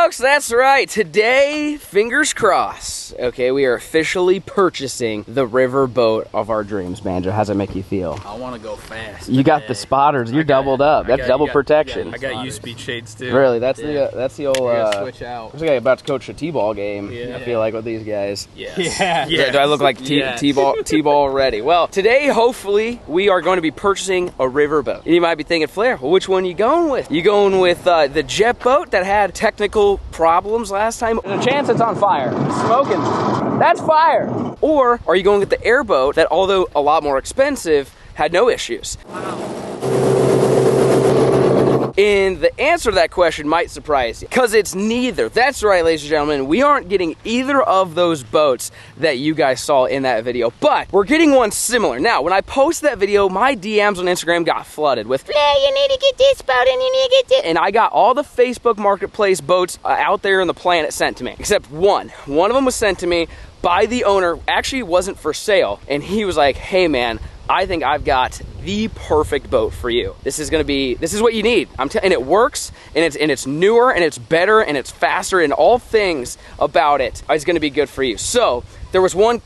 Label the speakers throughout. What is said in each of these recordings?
Speaker 1: folks, that's right. Today, fingers crossed, okay, we are officially purchasing the river boat of our dreams. Banjo, how's it make you feel?
Speaker 2: I want to go fast.
Speaker 1: You got the spotters. You're doubled up. That's double protection.
Speaker 2: I got U-speed shades too.
Speaker 1: Really? That's the old.
Speaker 2: Switch out.
Speaker 1: Looks like I'm about to coach a t-ball game.
Speaker 2: Yeah.
Speaker 1: I feel like with these guys.
Speaker 2: Yes.
Speaker 1: Yeah. Do I look like t-ball already? Well, today, hopefully, we are going to be purchasing a river boat. You might be thinking, Flair, well, which one are you going with? You going with the jet boat that had technical problems last time? There's a chance it's on fire. It's smoking. That's fire. Or are you going with the airboat that, although a lot more expensive, had no issues?
Speaker 2: Wow.
Speaker 1: And the answer to that question might surprise you, because it's neither. That's right, ladies and gentlemen, we aren't getting either of those boats that you guys saw in that video, but we're getting one similar. Now, when I posted that video, my DMs on Instagram got flooded with, "Yeah, you need to get this boat and you need to get this." And I got all the Facebook Marketplace boats out there in the planet sent to me, except one. One of them was sent to me by the owner, actually wasn't for sale, and he was like, "Hey man, I think I've got the perfect boat for you. This is what you need." And it works, and it's newer, and it's better, and it's faster, and all things about it is gonna be good for you. So there was one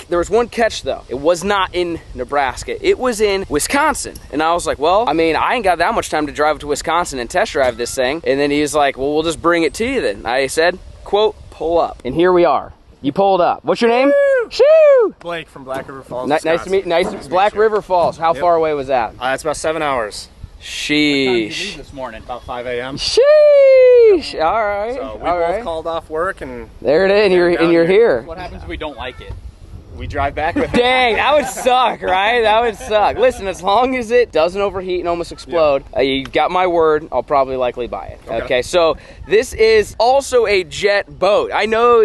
Speaker 1: catch though. It was not in Nebraska. It was in Wisconsin. And I was like, well, I mean, I ain't got that much time to drive up to Wisconsin and test drive this thing. And then he's like, well, we'll just bring it to you then. I said, quote, pull up. And here we are. You pulled up. What's your name? Shoo!
Speaker 3: Blake from Black River Falls.
Speaker 1: Nice to meet Black River Falls. How far away was that?
Speaker 3: It's about 7 hours.
Speaker 1: Sheesh.
Speaker 2: What time did you leave this morning?
Speaker 3: About 5 a.m.
Speaker 1: Sheesh. All right.
Speaker 3: So we both called off work and
Speaker 1: there it is. And you're here.
Speaker 2: What happens if we don't like it?
Speaker 3: we drive back with it.
Speaker 1: Dang, that would suck, right? That would suck. Listen, as long as it doesn't overheat and almost explode, you got my word, I'll probably likely buy it. Okay, so this is also a jet boat. I know,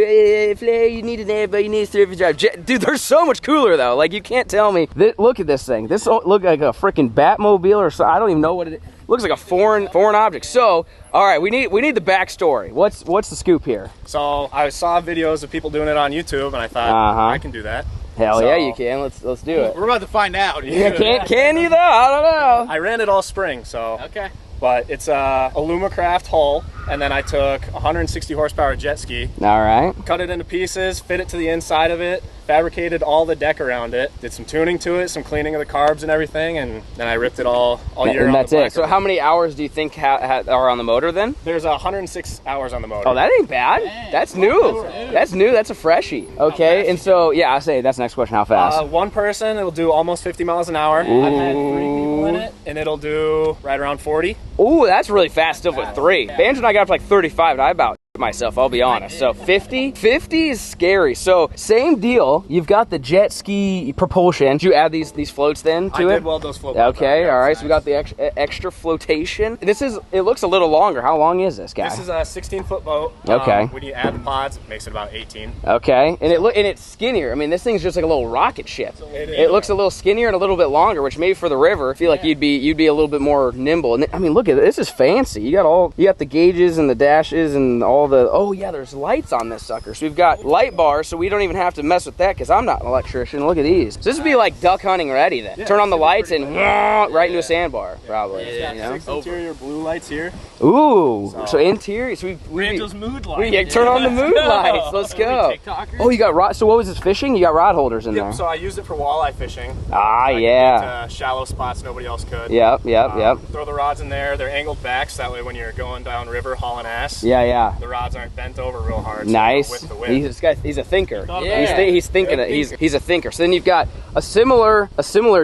Speaker 1: Flair, you need an airboat, you need a surface drive. Dude, they're so much cooler though. Like, you can't tell me. Look at this thing. This look like a freaking Batmobile or so. I don't even know what it is. Looks like a foreign object. So, all right, we need the backstory. What's the scoop here?
Speaker 3: So I saw videos of people doing it on YouTube, and I thought I can do that.
Speaker 1: Hell yeah, you can. Let's do it.
Speaker 2: We're about to find out.
Speaker 1: Yeah, can you though? I don't know.
Speaker 3: I ran it all spring, so
Speaker 2: okay.
Speaker 3: But it's a Lumacraft hull, and then I took a 160 horsepower jet ski.
Speaker 1: All right.
Speaker 3: Cut it into pieces, fit it to the inside of it, fabricated all the deck around it, did some tuning to it, some cleaning of the carbs and everything, and then I ripped it all year.
Speaker 1: And that's it. So how many hours do you think are on the motor then?
Speaker 3: There's 106 hours on the motor.
Speaker 1: Oh, that ain't bad.
Speaker 2: Dang.
Speaker 1: That's new. That's new. That's a freshie. Okay, and so yeah, I say that's the next question. How fast?
Speaker 3: One person, it'll do almost 50 miles an hour.
Speaker 1: Ooh.
Speaker 3: I've had 3 people in it, and it'll do right around 40.
Speaker 1: Ooh, that's really fast still with 3. Banjo and I got up to like 35, and I about myself, I'll be honest. So 50 is scary. So same deal. You've got the jet ski propulsion. Did you add these floats then to it?
Speaker 3: I did weld those floats.
Speaker 1: Okay, all right. So we got the extra flotation. It looks a little longer. How long is this guy?
Speaker 3: This is a 16-foot boat.
Speaker 1: Okay.
Speaker 3: When you add the pods, it makes it about 18.
Speaker 1: Okay, and it's skinnier. I mean, this thing's just like a little rocket ship. It looks a little skinnier and a little bit longer, which maybe for the river, I feel like you'd be a little bit more nimble. And I mean, look at this. Is fancy. You got the gauges and the dashes and all the. Oh yeah, there's lights on this sucker. So we've got light bars, so we don't even have to mess with that because I'm not an electrician. Look at these. So this would be like duck hunting ready then. Yeah, turn on the lights and right into a sandbar, probably.
Speaker 3: Yeah, you know? 6 interior blue lights here.
Speaker 1: Ooh, so interior. So
Speaker 2: Rangel's mood lights.
Speaker 1: Turn on the mood lights. Let's go. Oh, you got rod. So what was this fishing? You got rod holders in there.
Speaker 3: So I used it for walleye fishing.
Speaker 1: Ah,
Speaker 3: so
Speaker 1: yeah.
Speaker 3: Shallow spots nobody else could.
Speaker 1: Yep.
Speaker 3: Throw the rods in there. They're angled back, so that way when you're going down river hauling ass,
Speaker 1: yeah,
Speaker 3: the rods aren't bent over real hard.
Speaker 1: Nice.
Speaker 3: So the wind.
Speaker 1: He's a thinker.
Speaker 2: Yeah.
Speaker 1: He's thinking it. He's a thinker. So then you've got a similar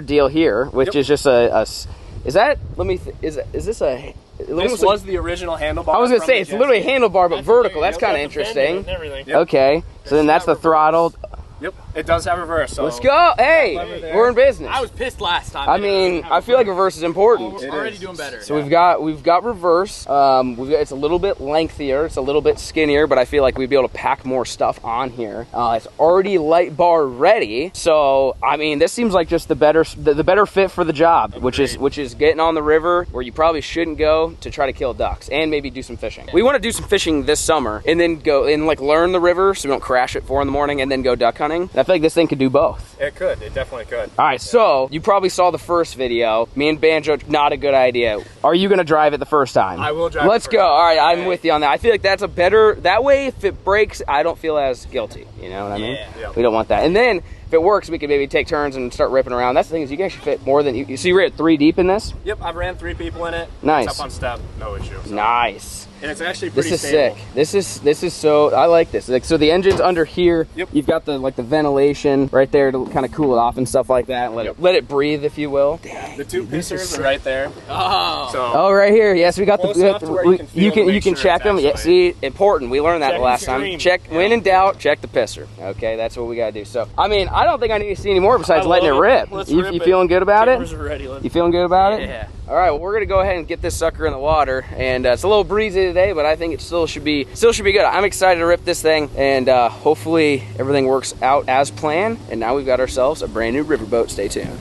Speaker 1: deal here, which is just is that? Let me. Is this a?
Speaker 3: This was the original handlebar.
Speaker 1: I was gonna say it's literally a handlebar but vertical. That's kind of interesting.
Speaker 3: Yep.
Speaker 1: Okay, so then that's the throttle.
Speaker 3: Yep, it does have reverse. So
Speaker 1: let's go. Hey, we're in business.
Speaker 2: I was pissed last time.
Speaker 1: I mean, I feel like reverse is important.
Speaker 2: We're already doing better.
Speaker 1: So we've got reverse. It's a little bit lengthier. It's a little bit skinnier, but I feel like we'd be able to pack more stuff on here. It's already light bar ready. So I mean, this seems like just the better fit for the job, which is getting on the river where you probably shouldn't go to try to kill ducks and maybe do some fishing. We want to do some fishing this summer and then go and like learn the river so we don't crash at 4 in the morning and then go duck hunting. That feel like this thing could do both.
Speaker 3: It could. It definitely could.
Speaker 1: All right, so you probably saw the first video. Me and Banjo, not a good idea. Are you gonna drive it the first time?
Speaker 3: I will drive.
Speaker 1: Let's go. All right, I'm with you on that. I feel like that's a better. That way, if it breaks, I don't feel as guilty. You know what I mean?
Speaker 3: Yeah.
Speaker 1: We don't want that. And then if it works, we could maybe take turns and start ripping around. That's the thing is you guys should fit more than you. So you ran 3 deep in this?
Speaker 3: Yep, I've ran 3 people in it.
Speaker 1: Nice.
Speaker 3: It's up on step, no issue. So.
Speaker 1: Nice.
Speaker 3: And it's actually pretty
Speaker 1: This is
Speaker 3: stable.
Speaker 1: sick. This is so, I like this. Like, so the engine's under here.
Speaker 3: Yep.
Speaker 1: You've got the ventilation right there to kind of cool it off and stuff like that. And let it breathe, if you will. Dang,
Speaker 3: The 2 pistons are right there.
Speaker 2: Oh.
Speaker 3: So
Speaker 1: oh, right here. Yes, we got
Speaker 3: Close enough to where you can feel
Speaker 1: you
Speaker 3: to make
Speaker 1: can
Speaker 3: sure
Speaker 1: check
Speaker 3: it's
Speaker 1: them. Yeah,
Speaker 3: actually-
Speaker 1: see, important. We learned that
Speaker 3: Check
Speaker 1: the last
Speaker 3: and
Speaker 1: time.
Speaker 3: scream.
Speaker 1: Check when in doubt, check the pisser. Okay, that's what we gotta do. So, I mean, I don't think I need to see any more besides letting it rip.
Speaker 2: Let's
Speaker 1: You
Speaker 2: rip
Speaker 1: you
Speaker 2: it.
Speaker 1: feeling good about
Speaker 2: Cameras
Speaker 1: it?
Speaker 2: are ready.
Speaker 1: You feeling good about it?
Speaker 2: Yeah.
Speaker 1: All right, well, we're gonna go ahead and get this sucker in the water, and it's a little breezy today, but I think it still should be good. I'm excited to rip this thing, and hopefully everything works out as planned. And now we've got ourselves a brand new riverboat. Stay tuned.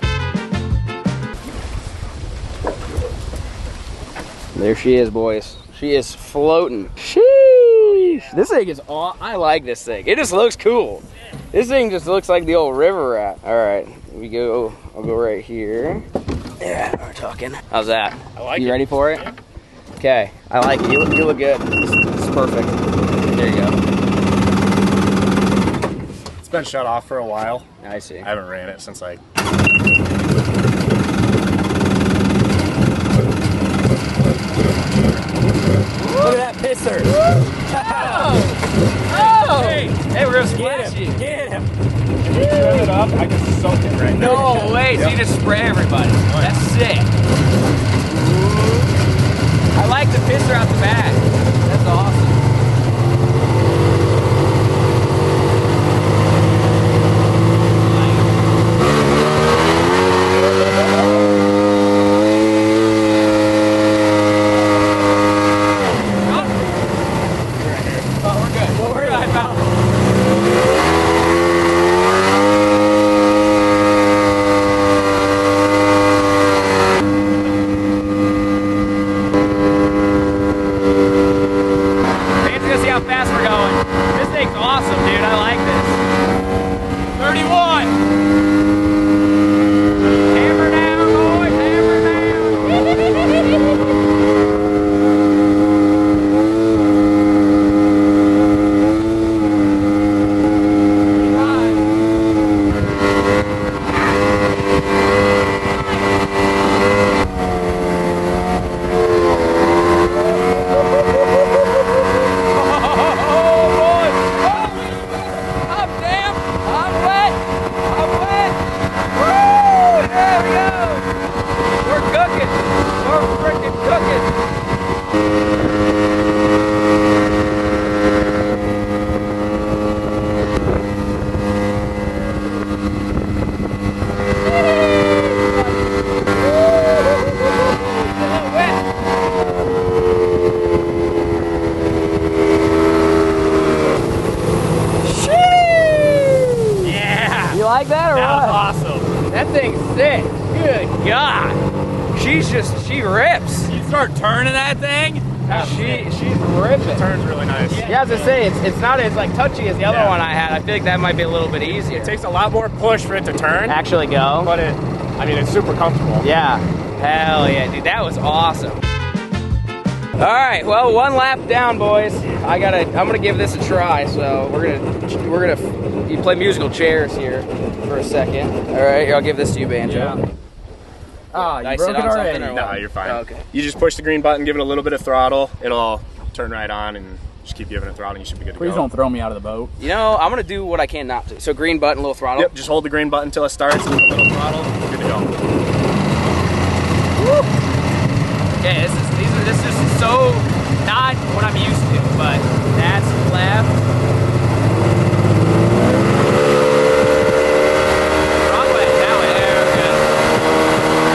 Speaker 1: There she is, boys. She is floating. Sheesh! This thing is I like this thing. It just looks cool. This thing just looks like the old river rat. All right, here we go. I'll go right here. Yeah, we're talking. How's that?
Speaker 3: I like
Speaker 1: You
Speaker 3: it.
Speaker 1: ready for it? Okay, I like it. You look good. It's perfect. There you go.
Speaker 3: it's been shut off for a while.
Speaker 1: I see.
Speaker 3: I haven't ran it since like.
Speaker 2: Look at that pisser.
Speaker 1: Oh! Hey, we're gonna splash you.
Speaker 2: Get him.
Speaker 3: Turn it up. I can soak it right now.
Speaker 1: No way, so you just spray everybody. That's sick. I like the pisser out the back. That's awesome. Oh, we're good. Well, we're good. Fancy to see how fast we're going. This thing's awesome, dude. I like this. 31. Hammer down, boys. Hammer down.
Speaker 2: Yeah.
Speaker 1: You like that or
Speaker 2: That
Speaker 1: what?
Speaker 2: was awesome.
Speaker 1: That thing's sick. Good God. She rips.
Speaker 2: You start turning that thing.
Speaker 1: She's ripping.
Speaker 3: Turns really nice.
Speaker 1: Yeah, as I say, it's not as like touchy as the other
Speaker 3: Yeah.
Speaker 1: one I had. I feel like that might be a little bit easier.
Speaker 3: It takes a lot more push for it to turn,
Speaker 1: Actually go.
Speaker 3: but I mean, it's super comfortable.
Speaker 1: Yeah. Hell yeah, dude. That was awesome. All right, well, 1 lap down, boys. I'm gonna give this a try. So we're gonna you play musical chairs here for a second. All right, here, I'll give this to you, Banjo.
Speaker 2: Ah,
Speaker 1: Did
Speaker 2: you
Speaker 1: I
Speaker 2: broke
Speaker 1: sit
Speaker 2: it
Speaker 1: on
Speaker 2: already.
Speaker 1: something or
Speaker 3: No,
Speaker 1: what?
Speaker 3: you're fine.
Speaker 1: Oh, okay.
Speaker 3: You just push the green button, give it a little bit of throttle. It'll turn right on, and just keep giving it throttle, and you should be good to
Speaker 2: Please
Speaker 3: go.
Speaker 2: don't throw me out of the boat.
Speaker 1: You know, I'm gonna do what I can not to. So green button, little throttle.
Speaker 3: Yep, just hold the green button until it starts, and a little throttle, good to go.
Speaker 1: Okay, this is so not what I'm used to, but that's left. Wrong way, that way, there we go.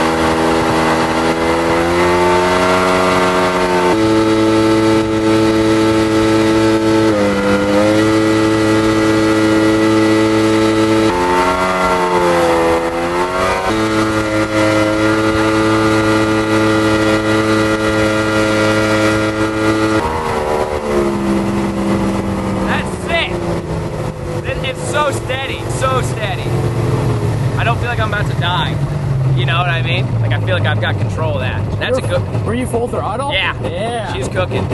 Speaker 1: so steady, so steady. I don't feel like I'm about to die. You know what I mean? Like I feel like I've got control of that. That's a good.
Speaker 2: Were you full throttle?
Speaker 1: Yeah.
Speaker 2: Yeah.
Speaker 1: She's cooking.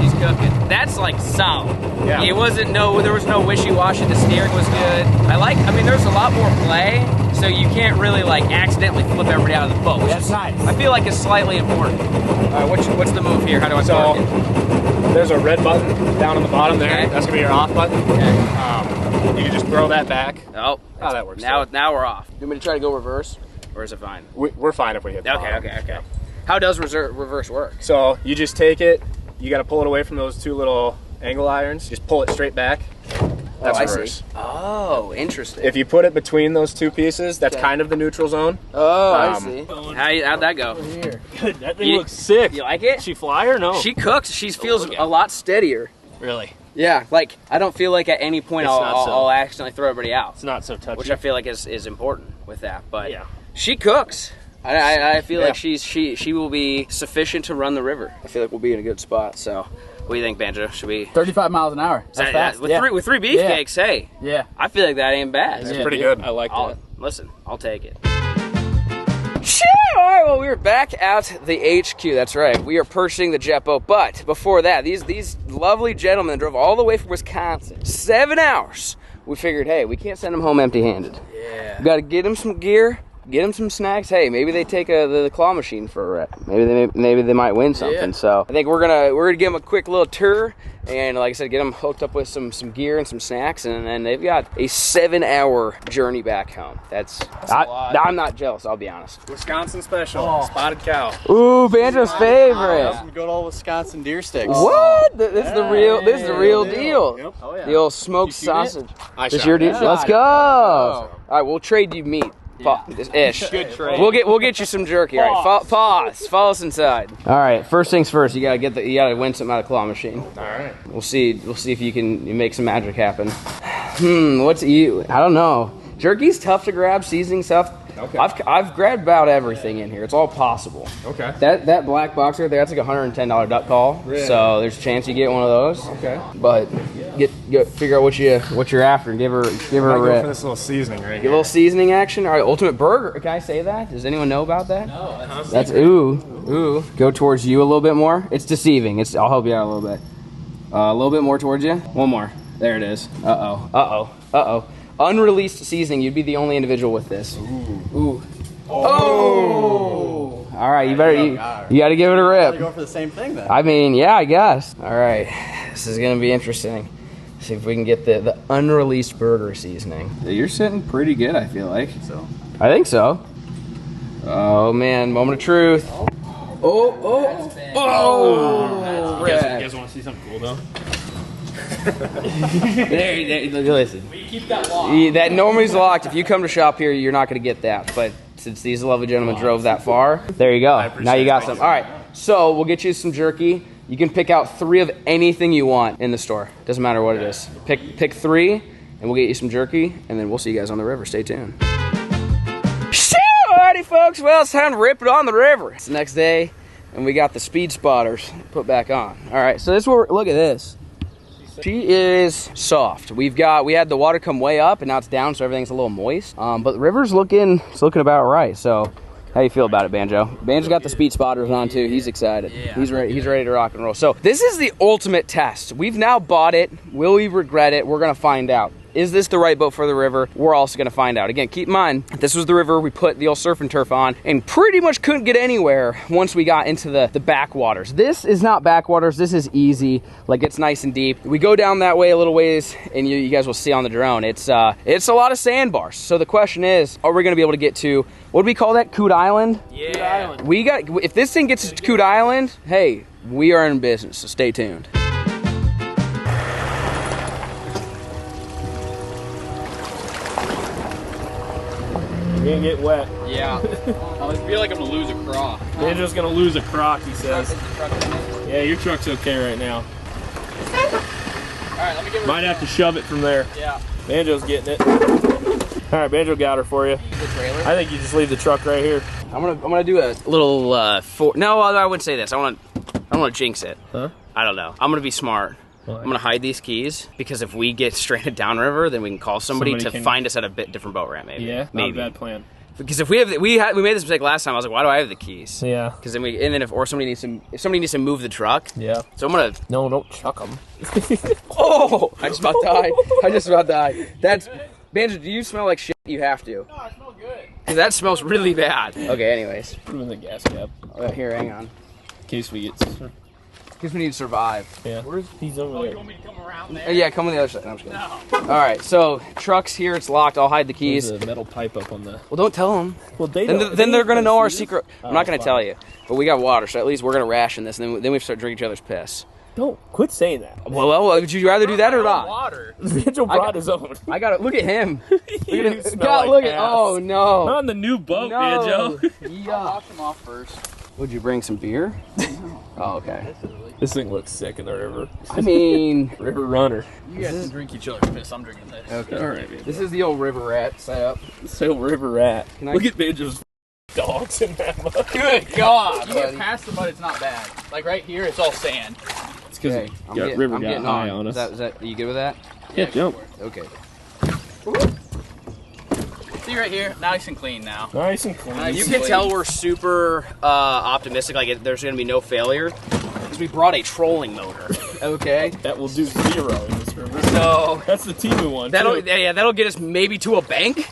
Speaker 1: She's cooking. That's like solid.
Speaker 3: Yeah.
Speaker 1: It wasn't there was no wishy-washy. The steering was good. I mean, there's a lot more play, so you can't really like accidentally flip everybody out of the boat.
Speaker 2: That's nice.
Speaker 1: I feel like it's slightly important. All right, what's the move here? How do I start it?
Speaker 3: There's a red button down on the bottom there.
Speaker 1: Okay.
Speaker 3: That's gonna be your off button.
Speaker 1: Okay.
Speaker 3: You can just throw that back.
Speaker 1: Oh,
Speaker 3: that works.
Speaker 1: Now we're off. You want me to try to go reverse, or is it fine?
Speaker 3: We're fine if we hit the bottom.
Speaker 1: Okay. How does reverse work?
Speaker 3: So you just take it. You got to pull it away from those two little angle irons. Just pull it straight back. That's reverse.
Speaker 1: See. Oh, interesting.
Speaker 3: If you put it between those two pieces, that's kind of the neutral zone.
Speaker 1: Oh, I see. How'd that go?
Speaker 2: Here. Good. That thing looks sick.
Speaker 1: You like it?
Speaker 2: She fly or no?
Speaker 1: She cooks. She feels a lot steadier.
Speaker 2: Really?
Speaker 1: Yeah, like I don't feel like at any point I'll accidentally throw everybody out.
Speaker 2: It's not so touchy.
Speaker 1: Which I feel like is important with that. But
Speaker 2: yeah,
Speaker 1: she cooks. I feel like she will be sufficient to run the river. I feel like we'll be in a good spot. So, what do you think, Banjo? Should we
Speaker 2: 35 miles an hour? That's fast.
Speaker 1: With three beefcakes, hey.
Speaker 2: Yeah.
Speaker 1: I feel like that ain't bad.
Speaker 3: That's pretty good.
Speaker 2: I like that.
Speaker 1: Listen, I'll take it. All right, well, we're back at the HQ. That's right. We are purchasing the jet boat. But before that, these lovely gentlemen drove all the way from Wisconsin. 7 hours. We figured, hey, we can't send them home empty-handed.
Speaker 2: Yeah.
Speaker 1: We got to get them some gear, get them some snacks. Hey, maybe they take the claw machine for a rep. Maybe they might win something. Yeah. So I think we're gonna give them a quick little tour. And like I said, get them hooked up with some gear and some snacks, and then they've got a 7-hour journey back home. That's a lot. I'm not jealous, I'll be honest.
Speaker 3: Wisconsin special, spotted cow.
Speaker 1: Ooh, Banjo's favorite.
Speaker 4: Good old Wisconsin deer sticks.
Speaker 1: What? This is the real. This is the real deal.
Speaker 3: Yep.
Speaker 4: Oh, yeah.
Speaker 1: The old smoked sausage.
Speaker 3: This
Speaker 1: This your deal? Let's go. All right, we'll trade you meat. Ish.
Speaker 3: Good trade.
Speaker 1: We'll get you some jerky. All right, pause. Follow us inside. All right, first things first. You gotta win something out of claw machine.
Speaker 3: All right.
Speaker 1: We'll see if you can make some magic happen. I don't know. Jerky's tough to grab. Seasoning stuff.
Speaker 3: Okay.
Speaker 1: I've grabbed about everything in here. It's all possible.
Speaker 3: Okay.
Speaker 1: That black box right there, that's like a $110 duck call.
Speaker 3: Really?
Speaker 1: So there's a chance you get one of those.
Speaker 3: Okay.
Speaker 1: But figure out what you're after and give her a
Speaker 3: Go
Speaker 1: rip.
Speaker 3: for this little seasoning right
Speaker 1: Give a
Speaker 3: here.
Speaker 1: little seasoning action. All right, ultimate burger. Can I say that? Does anyone know about that?
Speaker 2: No,
Speaker 1: That's ooh. Go towards you a little bit more. It's deceiving. I'll help you out a little bit. A little bit more towards you. One more. There it is. Uh-oh. Unreleased seasoning. You'd be the only individual with this. Ooh. Oh. All right, you got to give it a rip.
Speaker 4: Go for the same thing then.
Speaker 1: I mean, yeah, I guess. All right, this is gonna be interesting. See if we can get the unreleased burger seasoning. You're sitting pretty good, I feel like. I think so. Oh man, moment of truth. Oh!
Speaker 2: You guys want to see something cool though?
Speaker 1: There, listen.
Speaker 2: Keep that locked.
Speaker 1: That normally is locked. If you come to shop here, you're not going to get that. But since these lovely gentlemen drove that far, there you go. Now you got some. All right, so we'll get you some jerky. You can pick out 3 of anything you want in the store. Doesn't matter what it is. Pick 3, and we'll get you some jerky, and then we'll see you guys on the river. Stay tuned. Alrighty, folks. Well, it's time to rip it on the river. It's the next day, and we got the speed spotters put back on. All right, so this is where look at this. She is soft. We had the water come way up, and now it's down, so everything's a little moist. But the river's looking about right. So, how you feel about it, Banjo? Banjo's got the speed spotters on too. He's excited.
Speaker 2: Yeah,
Speaker 1: he's ready to rock and roll. So this is the ultimate test. We've now bought it. Will we regret it? We're gonna find out. Is this the right boat for the river? We're also gonna find out. Again, keep in mind, this was the river we put the old surf and turf on and pretty much couldn't get anywhere once we got into the backwaters. This is not backwaters, this is easy. Like, it's nice and deep. We go down that way a little ways, and you guys will see on the drone, it's a lot of sandbars. So the question is, are we gonna be able to get to, what do we call that, Coot Island?
Speaker 2: Yeah. Coot Island.
Speaker 1: If this thing gets to Coot Island, hey, we are in business, so stay tuned.
Speaker 2: You're gonna get wet.
Speaker 1: Yeah. I feel like I'm gonna lose a crock.
Speaker 2: You're just gonna lose a crock, he says. Yeah, your truck's okay right now.
Speaker 1: Alright, let me get
Speaker 2: Might have to shove it from there.
Speaker 1: Yeah.
Speaker 2: Banjo's getting it. Alright, Banjo got her for you.
Speaker 1: The trailer?
Speaker 2: I think you just leave the truck right here.
Speaker 1: I'm gonna do a little no, I wouldn't say this. I wanna jinx it.
Speaker 2: Huh?
Speaker 1: I don't know. I'm gonna be smart.
Speaker 2: Why?
Speaker 1: I'm gonna hide these keys because if we get stranded downriver, then we can call somebody to find us at a bit different boat ramp. Maybe.
Speaker 2: Yeah,
Speaker 1: maybe.
Speaker 2: not a bad plan.
Speaker 1: Because if we made this mistake last time, I was like, why do I have the keys?
Speaker 2: Yeah.
Speaker 1: Because then if somebody needs to move the truck.
Speaker 2: Yeah.
Speaker 1: So I'm gonna.
Speaker 2: No, don't chuck them.
Speaker 1: Oh! I just about died. That's Banjo. Do you smell like shit? You have to.
Speaker 2: No, I smell good.
Speaker 1: Because that smells really bad. Okay. Anyways.
Speaker 2: Put them in the gas cap.
Speaker 1: Here, hang on.
Speaker 2: In case we get.
Speaker 1: Because we need to survive.
Speaker 2: Yeah. He's over there.
Speaker 3: You want me to come around there?
Speaker 1: Yeah, come on the other side. No, I'm just kidding. All right, so truck's here. It's locked. I'll hide the keys.
Speaker 2: There's a metal pipe up on the.
Speaker 1: Well, don't tell them.
Speaker 2: Well, they
Speaker 1: then they're gonna know our secret. I'm not gonna
Speaker 2: fine.
Speaker 1: tell you, but we got water, so at least we're gonna ration this, and then we start drinking each other's piss.
Speaker 2: Don't quit saying that.
Speaker 1: Well, would you rather do that or not?
Speaker 3: Water.
Speaker 2: Mitchell brought his own.
Speaker 1: I got it. Look at him. Look at him.
Speaker 2: You smell
Speaker 1: God,
Speaker 2: like
Speaker 1: look at.
Speaker 2: ass.
Speaker 1: Oh no.
Speaker 2: Not on the new boat,
Speaker 1: No.
Speaker 2: Banjo.
Speaker 1: Yeah.
Speaker 4: Wash them off first.
Speaker 1: Would you bring some beer? Oh, okay.
Speaker 2: This thing looks sick in the river.
Speaker 1: I mean,
Speaker 2: River runner.
Speaker 4: You guys can drink each other's piss. I'm drinking this.
Speaker 1: okay.
Speaker 2: All right, man.
Speaker 1: This is the old river rat setup.
Speaker 2: So river rat.
Speaker 1: Can I-
Speaker 2: Look at Banjo's dogs in that mud.
Speaker 4: Good God! You
Speaker 1: buddy.
Speaker 4: get past the mud, it's not bad. Like right here, it's all sand.
Speaker 2: It's because
Speaker 1: Okay,
Speaker 2: got river got
Speaker 1: getting
Speaker 2: high on us.
Speaker 1: Is that, are you good with that?
Speaker 2: Yeah, jump.
Speaker 1: Okay.
Speaker 4: See right here, nice and clean now.
Speaker 2: Nice and clean.
Speaker 1: You can tell we're super optimistic, like there's going to be no failure, because we brought a trolling motor, okay?
Speaker 2: That will do 0 in this river.
Speaker 1: So
Speaker 2: That's the Timu one.
Speaker 1: that'll
Speaker 2: too.
Speaker 1: that'll get us maybe to a bank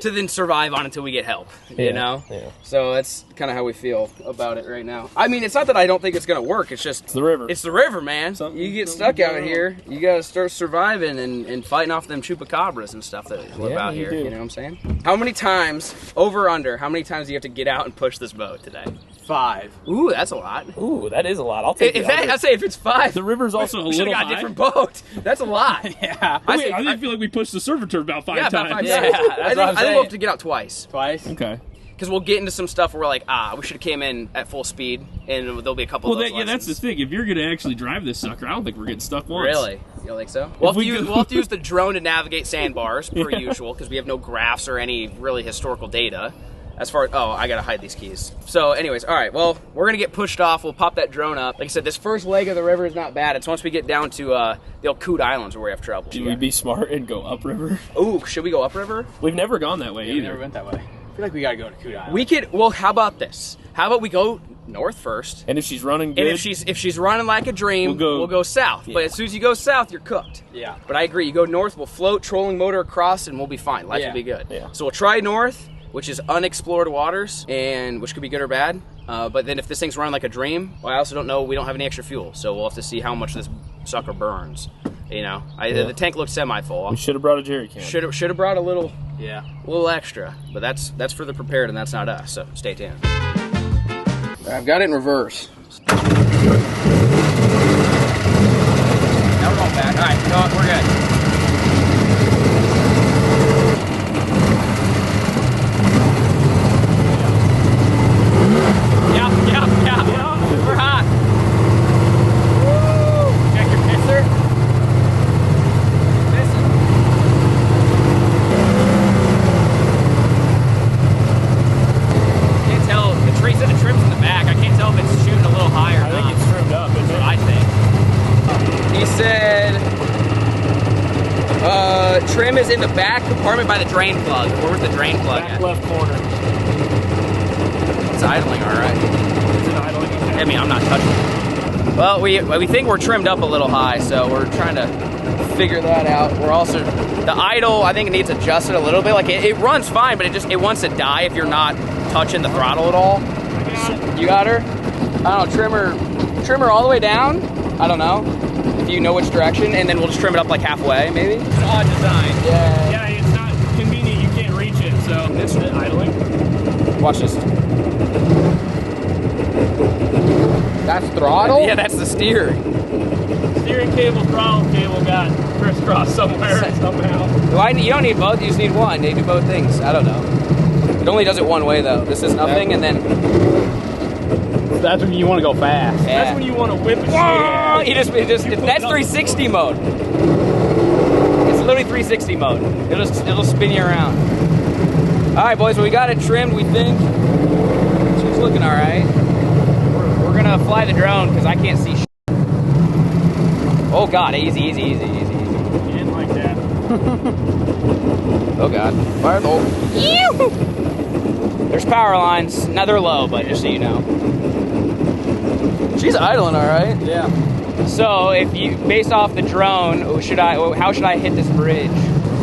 Speaker 1: to then survive on until we get help, you know?
Speaker 2: Yeah.
Speaker 1: So that's kind of how we feel about it right now. I mean, it's not that I don't think it's going to work, it's just
Speaker 2: It's the river.
Speaker 1: it's the river, man.
Speaker 2: Something-
Speaker 1: You get
Speaker 2: something
Speaker 1: stuck out
Speaker 2: going
Speaker 1: here, you got to start surviving and fighting off them chupacabras and stuff that live
Speaker 2: Yeah,
Speaker 1: out
Speaker 2: you
Speaker 1: here,
Speaker 2: do.
Speaker 1: you know what I'm saying? How many times, over under, how many times do you have to get out and push this boat today?
Speaker 4: 5.
Speaker 1: Ooh, that's a lot.
Speaker 2: Ooh, that is a lot. I'll take
Speaker 1: If
Speaker 2: it.
Speaker 1: that, I say if it's 5,
Speaker 2: The river's also a
Speaker 1: we should
Speaker 2: little
Speaker 1: have got a
Speaker 2: high.
Speaker 1: different boat. That's a lot.
Speaker 4: Yeah.
Speaker 1: I
Speaker 2: Wait,
Speaker 1: say-
Speaker 2: I feel like we pushed the servitor about 5
Speaker 1: yeah,
Speaker 2: times.
Speaker 1: about 5
Speaker 4: Yeah,
Speaker 1: times.
Speaker 4: that's what I'm
Speaker 1: I think
Speaker 4: saying.
Speaker 1: we'll have to get out twice.
Speaker 4: Twice.
Speaker 2: Okay.
Speaker 1: Because we'll get into some stuff where we're like, we should have came in at full speed, and there'll be a couple
Speaker 2: Well,
Speaker 1: of those
Speaker 2: that's the
Speaker 1: lessons.
Speaker 2: thing. If you're going to actually drive this sucker, I don't think we're getting stuck once.
Speaker 1: Really? You don't think so? We'll
Speaker 2: we
Speaker 1: have to use the drone to navigate sandbars, per usual, because we have no graphs or any really historical data. As far as, I gotta hide these keys. So anyways, all right, well, we're gonna get pushed off. We'll pop that drone up. Like I said, this first leg of the river is not bad. It's once we get down to the old Coot Islands where we have trouble.
Speaker 2: Should we be smart and go upriver?
Speaker 1: Ooh, should we go upriver?
Speaker 2: We've never gone that way
Speaker 4: Yeah, we
Speaker 2: either.
Speaker 4: never went that way. I feel like we gotta go to Coot Island.
Speaker 1: We could, well, how about this? How about we go north first?
Speaker 2: And if she's running good,
Speaker 1: And if she's running like a dream, we'll go south. But as soon as you go south, you're cooked.
Speaker 4: Yeah.
Speaker 1: But I agree. You go north, we'll float, trolling motor across, and we'll be fine. Life
Speaker 4: Yeah.
Speaker 1: will be good.
Speaker 2: Yeah.
Speaker 1: So we'll try north, which is unexplored waters, and which could be good or bad. But then if this thing's running like a dream, well, I also don't know. We don't have any extra fuel, so we'll have to see how much this sucker burns. You know, the tank looked semi-full.
Speaker 2: we should have brought a jerry can.
Speaker 1: Should have brought a little
Speaker 4: Yeah.
Speaker 1: extra, but that's for the prepared, and that's not us. So stay tuned. I've got it in reverse. Now we're going back. All right, no, we're good. Yeah. We're hot. Woo! Got your pisser? Can't tell. The trim's in the back. I can't tell if it's shooting a little higher.
Speaker 2: I think it's trimmed up, isn't it?
Speaker 1: I think. He said trim is in the back compartment by the drain plug. Where's the drain plug
Speaker 2: Back
Speaker 1: at?
Speaker 2: left corner.
Speaker 1: It's idling, all right.
Speaker 2: Is it idling?
Speaker 1: I mean, I'm not touching it. Well, we think we're trimmed up a little high, so we're trying to figure that out. We're also, the idle, I think it needs adjusted a little bit. Like it runs fine, but it wants to die if you're not touching the throttle at all. You got her? I don't know, trim her all the way down? I don't know. If you know which direction, and then we'll just trim it up like halfway, maybe?
Speaker 4: It's an odd design.
Speaker 1: Yeah.
Speaker 2: Yeah, it's not convenient. You can't reach it, so it's idling.
Speaker 1: Watch this. That's throttle? Yeah, that's the steer.
Speaker 2: Steering cable, throttle cable got crisscrossed somewhere somehow.
Speaker 1: You don't need both, you just need one. They do both things. I don't know. It only does it one way though. This is nothing, and then
Speaker 4: That's when you want to go fast.
Speaker 1: yeah.
Speaker 2: That's when you want to whip a shit
Speaker 1: Whoa!
Speaker 2: out.
Speaker 1: That's 360 mode. It's literally 360 mode. It'll spin you around. All right, boys. Well, we got it trimmed. We think she's looking all right. We're gonna fly the drone because I can't see. Oh God, easy, easy, easy, easy, easy.
Speaker 2: You didn't like that.
Speaker 1: Oh God, fire the hole. There's power lines. Now they're low, but just so you know. She's idling all right.
Speaker 4: Yeah.
Speaker 1: So if you, based off the drone, how should I hit this bridge?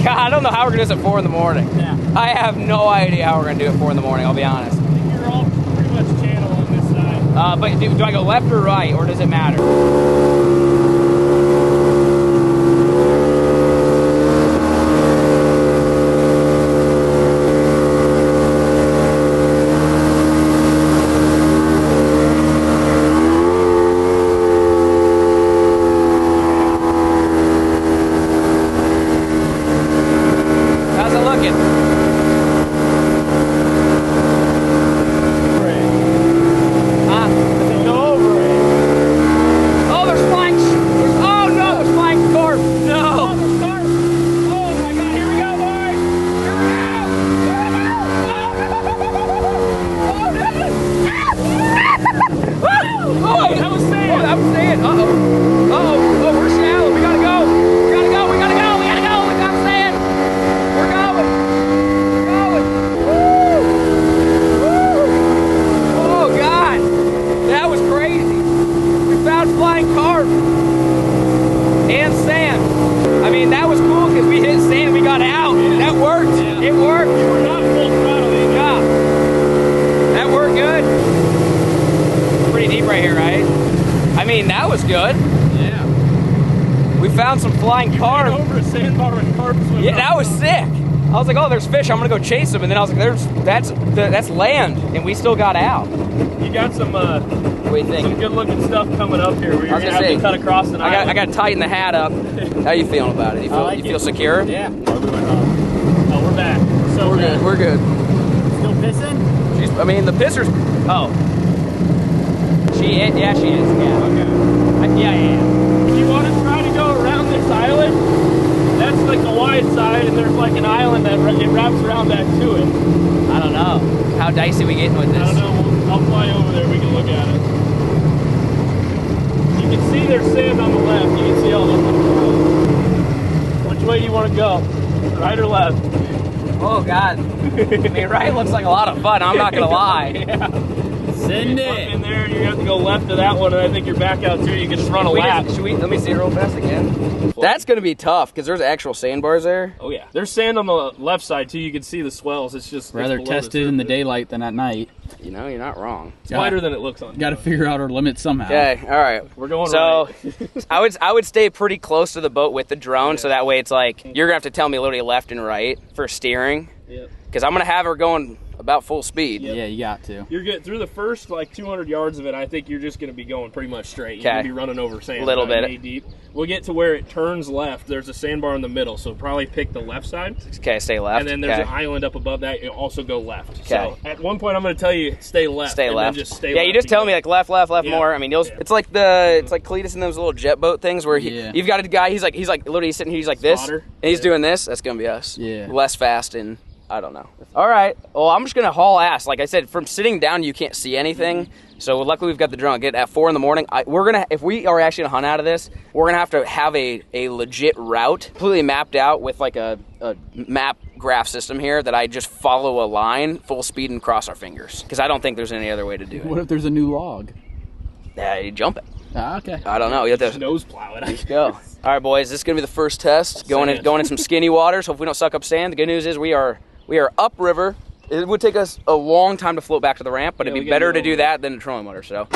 Speaker 1: God, I don't know how we're gonna do this at 4 in the morning.
Speaker 4: Yeah.
Speaker 1: I have no idea how we're gonna do it at 4 in the morning, I'll be honest.
Speaker 2: I think you're all pretty much channel on this side.
Speaker 1: But do I go left or right, or does it matter? How's it looking? Huh?
Speaker 2: Go over it.
Speaker 1: Oh, there's flying. Oh no, there's flying carp. No.
Speaker 2: Oh, there's carp. Oh my God, here we go, boys. Here we go.
Speaker 1: Oh,
Speaker 2: That was sand.
Speaker 1: Oh, that was sand. Uh-oh. Uh-oh. Oh, we're shallow. We gotta go. We gotta go. We gotta go. We gotta go. We got sand. We're going. We're going. Woo. Woo. Oh, God. That was crazy. We found flying carp. And sand. I mean, that was cool because we hit sand. We got out. That worked.
Speaker 2: Yeah.
Speaker 1: It worked.
Speaker 2: We're not full throttle either.
Speaker 1: Yeah. That worked good. Pretty deep right here, right? I mean, that was good.
Speaker 2: Yeah.
Speaker 1: We found some flying carp.
Speaker 2: Over a sandbar with carp swimming.
Speaker 1: Yeah, that was sick. I was like, oh, there's fish. I'm gonna go chase them. And then I was like, that's land, and we still got out.
Speaker 2: You got some
Speaker 1: What do you think?
Speaker 2: good looking stuff coming up here. Where
Speaker 1: I
Speaker 2: you're
Speaker 1: was
Speaker 2: gonna
Speaker 1: gonna
Speaker 2: have
Speaker 1: say,
Speaker 2: to cut across an
Speaker 1: I
Speaker 2: island.
Speaker 1: got to tighten the hat up. How you feeling about it? You feel,
Speaker 4: like
Speaker 1: you feel
Speaker 4: it.
Speaker 1: secure?
Speaker 4: Yeah.
Speaker 2: Oh, we're back. So
Speaker 1: We're good. We're good.
Speaker 4: Still pissing?
Speaker 1: I mean, the pissers. Oh. She is. Yeah, she is. Yeah.
Speaker 2: Okay.
Speaker 1: Yeah, I am.
Speaker 2: If you want to try to go around this island, that's like the wide side, and there's like an island that it wraps around that to it.
Speaker 1: I don't know. How dicey we getting with
Speaker 2: I
Speaker 1: this?
Speaker 2: don't know. I'll fly over there. We can look at it. You can see there's sand on the left. You can see all the. Which way do you want to go? Right or left?
Speaker 1: Oh God. I mean, right looks like a lot of fun. I'm not gonna lie.
Speaker 2: Yeah.
Speaker 4: Send
Speaker 2: Up
Speaker 4: it.
Speaker 2: in there, you have to go left to that one, and I think you're back out too. You can just run a lap.
Speaker 1: Should we? Let me see it real fast again. That's gonna be tough because there's actual sandbars there.
Speaker 2: Oh yeah, there's sand on the left side too. You can see the swells. It's just
Speaker 4: Rather
Speaker 2: it's
Speaker 4: test it in the daylight than at night.
Speaker 1: You know, you're not wrong.
Speaker 2: It's wider than it looks on.
Speaker 4: Got to figure out our limits somehow.
Speaker 1: Okay, all right.
Speaker 2: We're going
Speaker 1: So,
Speaker 2: right.
Speaker 1: I would stay pretty close to the boat with the drone, so that way it's like you're gonna have to tell me literally left and right for steering,
Speaker 2: Yep.
Speaker 1: because I'm gonna have her going about full speed.
Speaker 2: Yep.
Speaker 4: Yeah, you got to.
Speaker 2: You're good through the first like 200 yards of it. I think you're just going to be going pretty much straight. You're
Speaker 1: Okay.
Speaker 2: going to be running over sand.
Speaker 1: Little
Speaker 2: about
Speaker 1: bit.
Speaker 2: knee deep. We'll get to where it turns left. There's a sandbar in the middle, so probably pick the left side.
Speaker 1: Okay, stay left.
Speaker 2: And then there's
Speaker 1: okay.
Speaker 2: an island up above that. You'll also go left.
Speaker 1: Okay.
Speaker 2: So at one point, I'm going to tell you stay left.
Speaker 1: Stay
Speaker 2: and
Speaker 1: left.
Speaker 2: Then just stay
Speaker 1: yeah,
Speaker 2: left
Speaker 1: you just tell me like left, left, left
Speaker 2: Yeah.
Speaker 1: more. I mean, you'll,
Speaker 2: Yeah.
Speaker 1: it's like Cletus in those little jet boat things where
Speaker 4: Yeah.
Speaker 1: you've got a guy. He's like literally sitting here. He's like this,
Speaker 2: Spotter.
Speaker 1: and he's doing this. That's gonna be us.
Speaker 4: Yeah.
Speaker 1: Less fast and I don't know. All right. Well, I'm just gonna haul ass. Like I said, from sitting down, you can't see anything. So luckily we've got the drone. Get at 4 in the morning. We're gonna, if we are actually gonna hunt out of this, we're gonna have a legit route, completely mapped out with like a map graph system here that I just follow a line full speed and cross our fingers. Because I don't think there's any other way to do
Speaker 4: What
Speaker 1: it.
Speaker 4: if there's a new log?
Speaker 1: Yeah, you jump it.
Speaker 4: Ah, okay.
Speaker 1: I don't know. You have
Speaker 2: Just
Speaker 1: to
Speaker 2: nose plow it.
Speaker 1: let's go. All right, boys. This is gonna be the first test. Going in some skinny waters. Hope we don't suck up sand. The good news is we are upriver. It would take us a long time to float back to the ramp, but
Speaker 2: Yeah,
Speaker 1: it'd
Speaker 2: we
Speaker 1: be
Speaker 2: gotta
Speaker 1: better
Speaker 2: do
Speaker 1: to do
Speaker 2: all
Speaker 1: that than a trolling motor. So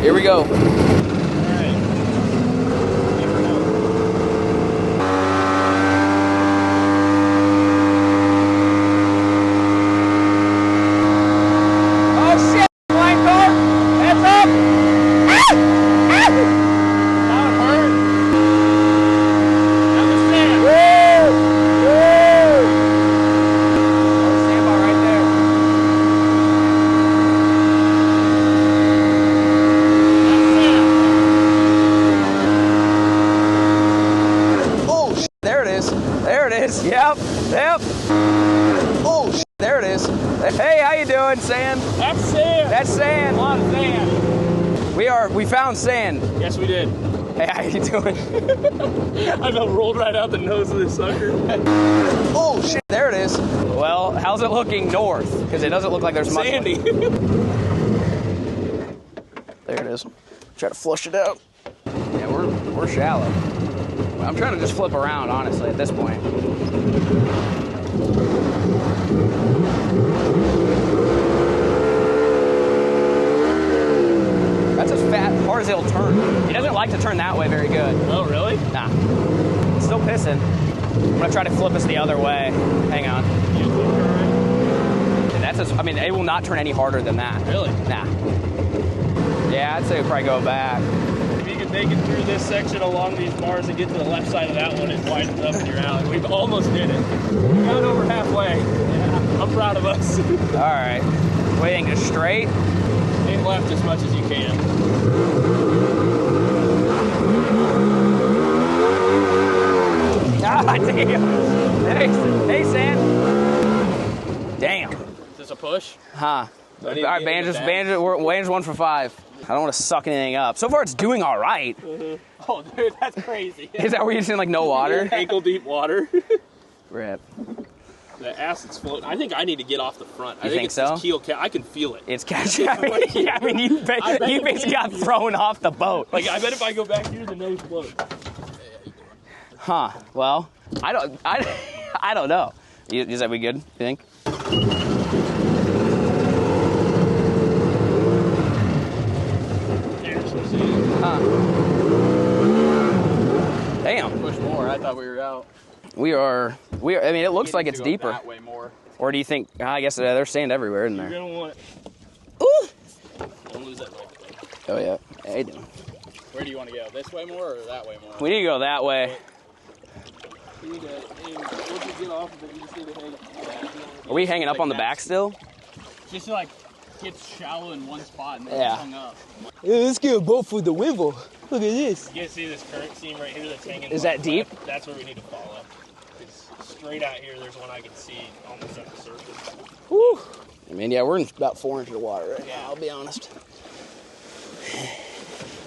Speaker 1: here we go. Oh shit! Flying car! Heads up! That would hurt.
Speaker 2: That was sand.
Speaker 1: Woo! Woo! Oh, sandbar right there. Oh, shit. There it is. There it is. Yep. Yep. Oh, shit. There it is. Hey, how you doing, sand?
Speaker 2: That's sand.
Speaker 1: That's sand.
Speaker 2: a lot of sand.
Speaker 1: We found sand.
Speaker 2: Yes, we did.
Speaker 1: Hey, how you doing?
Speaker 2: I about rolled right out the nose of this sucker.
Speaker 1: Oh shit, there it is. Well, how's it looking north? Because it doesn't look like there's much.
Speaker 2: Sandy.
Speaker 1: There it is. Try to flush it out. Yeah, we're shallow. I'm trying to just flip around, honestly, at this point. That's as hard as it'll turn. He doesn't like to turn that way very good.
Speaker 2: Oh, really?
Speaker 1: Nah. It's still pissing. I'm gonna try to flip us the other way. Hang on. I mean, it will not turn any harder than that.
Speaker 2: Really?
Speaker 1: Nah. Yeah, I'd say we'd probably go back.
Speaker 2: If you can make it through this section along these bars and get to the left side of that one, it widens up in your alley. We've almost did it. We got over halfway. Yeah, I'm proud of us.
Speaker 1: All right. Waiting just straight.
Speaker 2: Aim left as much as you can.
Speaker 1: Ah, damn. Hey, Sam. Damn.
Speaker 2: Is this a push?
Speaker 1: Huh. All right, Banjo's 1 for 5. I don't want to suck anything up. So far, it's doing all right.
Speaker 2: Oh, dude, that's crazy.
Speaker 1: Is that where you're seeing like no water?
Speaker 2: Ankle deep water.
Speaker 1: Rip.
Speaker 2: The acid's floating. I think I need to get off the front.
Speaker 1: You think
Speaker 2: it's
Speaker 1: so?
Speaker 2: This keel I can feel it.
Speaker 1: It's catching. I mean, you basically got thrown off the boat.
Speaker 2: Like, I bet if I go back here, the nose floats.
Speaker 1: Huh. Well, I don't know. Is that we good? You think? Huh. Damn.
Speaker 4: Push more. I thought we were out.
Speaker 1: We are. I mean, it looks like it's deeper.
Speaker 4: That way more.
Speaker 1: Or do you think? I guess there's sand everywhere, isn't
Speaker 2: You're
Speaker 1: there?
Speaker 2: gonna want.
Speaker 1: Ooh.
Speaker 2: Don't lose that knife.
Speaker 1: Oh yeah. Hey, doing.
Speaker 4: Where do you want to go? This way more or that way more?
Speaker 1: We need to go that way.
Speaker 2: You need to aim. Once you get off of it, you just need to hang.
Speaker 1: Are we hanging up on the back still?
Speaker 4: Just like gets shallow in one spot and then
Speaker 1: Yeah.
Speaker 4: hung up.
Speaker 1: Yeah, let's get a boat for the wivel. Look at this.
Speaker 2: You guys see this current seam right here that's hanging?
Speaker 1: Is that deep?
Speaker 2: That's where we need to follow. It's straight out here. There's one I can see almost at the surface.
Speaker 1: Whew. I mean, yeah, we're in about 4 inches of water right now, I'll be honest.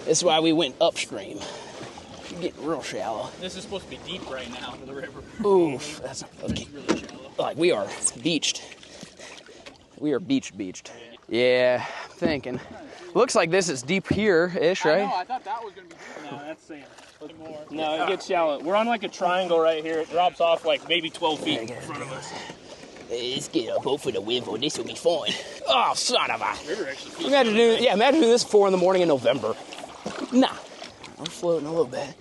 Speaker 1: This is why we went upstream. You're getting real shallow.
Speaker 4: This is supposed to be deep right now for the river.
Speaker 1: Oof, that's okay.
Speaker 4: It's really shallow.
Speaker 1: Like, we are beached. We are beached. Yeah, I'm thinking. Looks like this is deep here-ish,
Speaker 4: I
Speaker 1: right?
Speaker 4: know, I thought that was going to be deep. No, that's sand. More.
Speaker 2: No, it gets shallow. We're on like a triangle right here. It drops off like maybe 12 feet in front of us.
Speaker 1: Let's get a boat for the wivel. This will be fun. Oh, son of a.
Speaker 2: River actually feels
Speaker 1: Imagine doing this 4 in the morning in November. Nah. We're floating a little bit.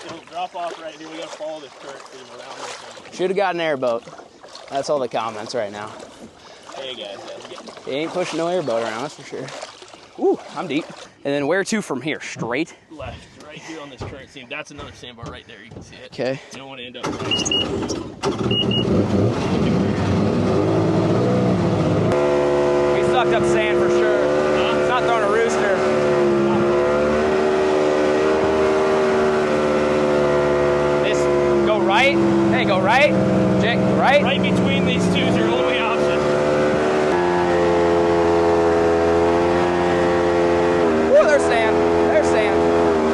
Speaker 2: It'll drop off right here. We gotta follow this current stream around this thing.
Speaker 1: Should have got an airboat. That's all the comments right now.
Speaker 2: Hey guys,
Speaker 1: He ain't pushing no airboat around, that's for sure. Ooh, I'm deep. And then where to from here? Straight?
Speaker 2: left, right here on this current seam. That's another sandbar right there. You can see it.
Speaker 1: Okay.
Speaker 2: You don't want to end up.
Speaker 1: We sucked up sand for sure. It's not throwing a rooster. This, go right. Hey, go right. Jake, right.
Speaker 2: Right between these two is your only option.
Speaker 1: Ooh, there's sand. There's sand.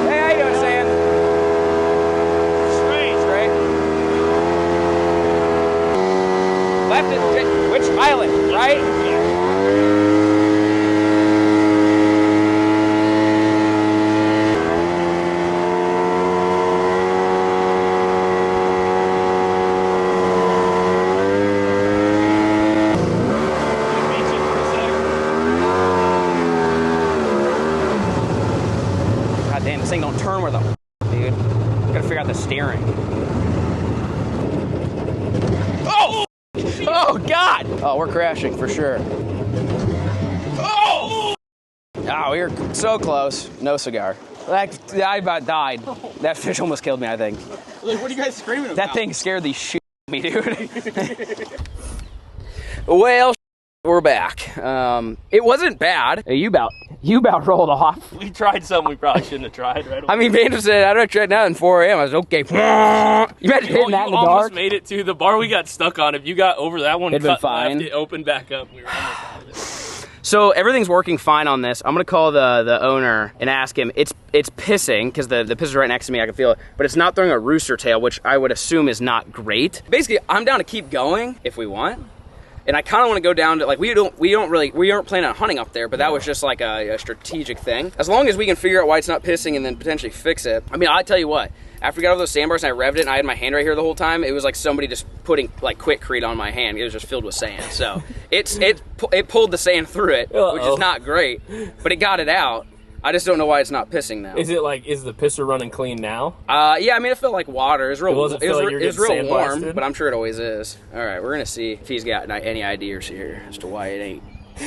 Speaker 1: Hey, how you doing, sand? Straight. Left is, which island? Right? God damn, this thing don't turn with them, dude. Gotta figure out the steering. Oh! Oh, God! Oh, we're crashing for sure. Oh! Oh, we were so close. No cigar. I about died. That fish almost killed me, I think.
Speaker 4: Like, what are you guys screaming about?
Speaker 1: That thing scared the shit out of me, dude. Well, we're back. It wasn't bad. You about rolled off.
Speaker 2: We tried something we probably shouldn't have tried, right?
Speaker 1: I mean, Vander said, I don't try it now in 4 a.m. I was okay. You imagine hitting that in the
Speaker 2: almost
Speaker 1: dark?
Speaker 2: made it to the bar we got stuck on. If you got over that one,
Speaker 1: It'd been
Speaker 2: cut
Speaker 1: fine.
Speaker 2: left, it opened back up. We were almost out of it.
Speaker 1: So everything's working fine on this. I'm gonna call the owner and ask him. It's pissing, because the pisser's right next to me, I can feel it, but it's not throwing a rooster tail, which I would assume is not great. Basically, I'm down to keep going if we want. And I kind of want to go down to, like, we aren't planning on hunting up there, but that was just like a strategic thing. As long as we can figure out why it's not pissing and then potentially fix it. I mean, I tell you what, after we got over those sandbars and I revved it and I had my hand right here the whole time, it was like somebody just putting like Quikrete on my hand. It was just filled with sand. So it pulled the sand through it, which is not great, but it got it out. I just don't know why it's not pissing now.
Speaker 2: Is the pisser running clean now?
Speaker 1: Yeah, I mean, it felt like water. It was real,
Speaker 2: it was
Speaker 1: real warm, but I'm sure it always is. All right, we're gonna see if he's got any ideas here as to why it